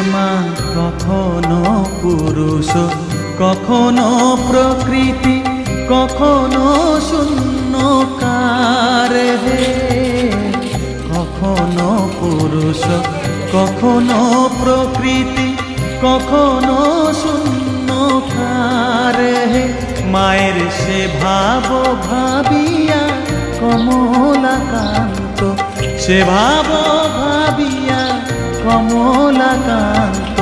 শ্যামা কখনো পুরুষ কখনো প্রকৃতি কখনো শূন্যকার হে, কখনো পুরুষ কখনো প্রকৃতি কখনো শূন্যকার হে। মায়ের সে ভাব ভাবিয়া কমলাকান্ত, সে ভাব ভাবিয়া কমলাকান্ত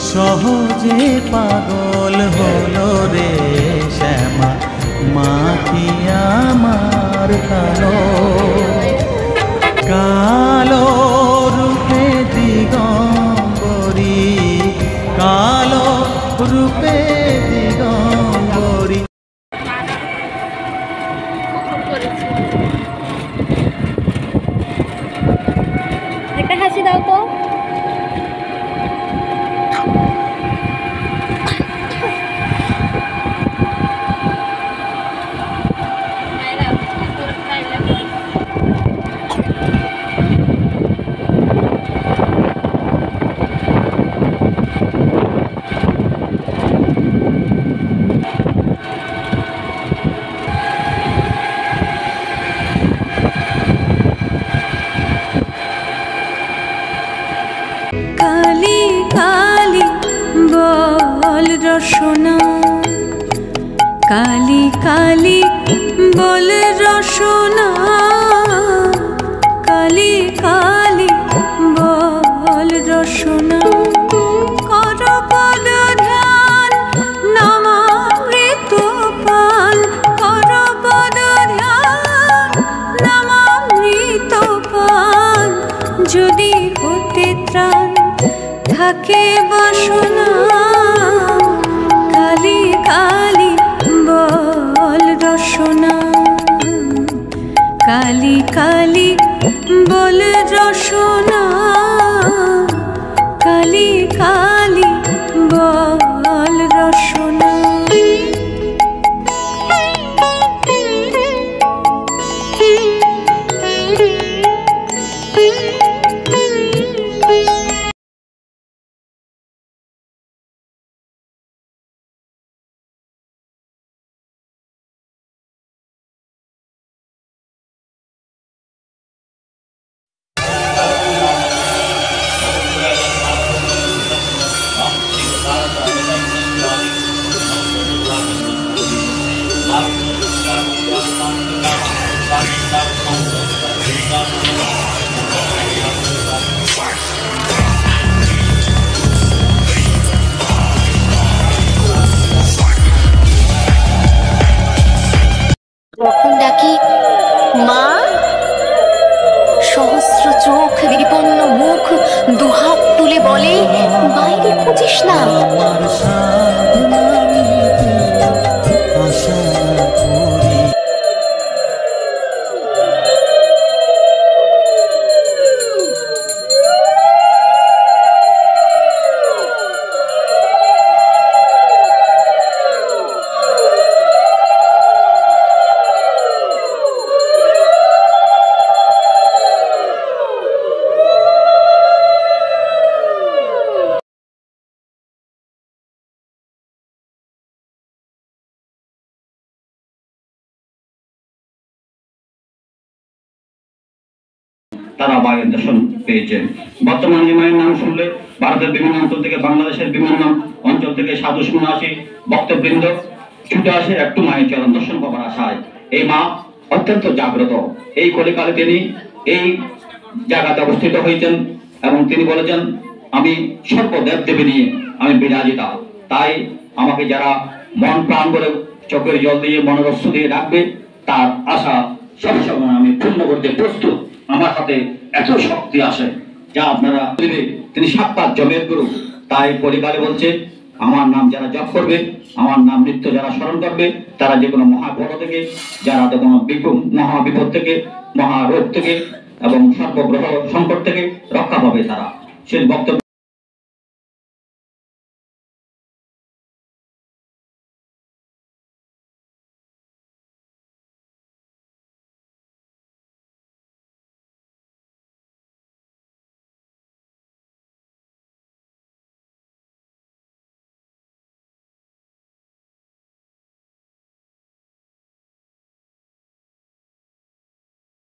সহজে পাগল হলো রে শ্যামা। মা কি আমার কালো কালো রূপে দিগম্বরী, কালো রূপে দিগম্বরী। একটা হাসি দাও তো। কালি কালি বল রসনা, কালি কালি বল রসনা, কালি কালি বল রসনা। কর পদ ধ্যান নামামৃত পান, কর পদ ধ্যান নামামৃত পান। যদি হতে ত্রাণ থাকে বাসনা, কালি কালি বল রসনা, কালি কালি বল রসনা, কালি কালি বল রসনা। যখন ডাকি মা, সহস্র চোখ বিপন্ন মুখ দুহাত তুলে বলে বাইরে খুঁজিস না। তারা মায়ের দর্শন পেয়েছেন। বর্তমানে মায়ের নাম শুনলে ভারতের বিভিন্ন অঞ্চল থেকে, বাংলাদেশের বিভিন্ন অঞ্চল থেকে সাধু সন্ন্যাসী ভক্তবৃন্দ ছুটে আসে একটু মায়ের চরণ দর্শন করার আশায়। এই মা অত্যন্ত জাগ্রত। এই কলিকালে তিনি এই জায়গাতে অবস্থিত হয়েছেন এবং তিনি বলেছেন, আমি সর্ব দেব দেবী নিয়ে আমি বিরাজিতা। তাই আমাকে যারা মন প্রাণ করে চোখের জল দিয়ে মনোরস্য দিয়ে রাখবে, তার আশা সবসময় আমি পূর্ণ করতে প্রস্তুত। আমার হাতে এত শক্তি আসে যা আপনারা দিলে। তিনি সাক্ষাৎ জমের গুরু। তাই পরিবারে বলছে, আমার নাম যারা জপ করবে, আমার নাম নিত্য যারা স্মরণ করবে, তারা যে কোনো মহাবল থেকে, যারা যে কোনো মহাবিপদ থেকে, মহারোগ থেকে এবং সর্বগ্রহ সংকট থেকে রক্ষা পাবে। তারা সেই বক্তব্য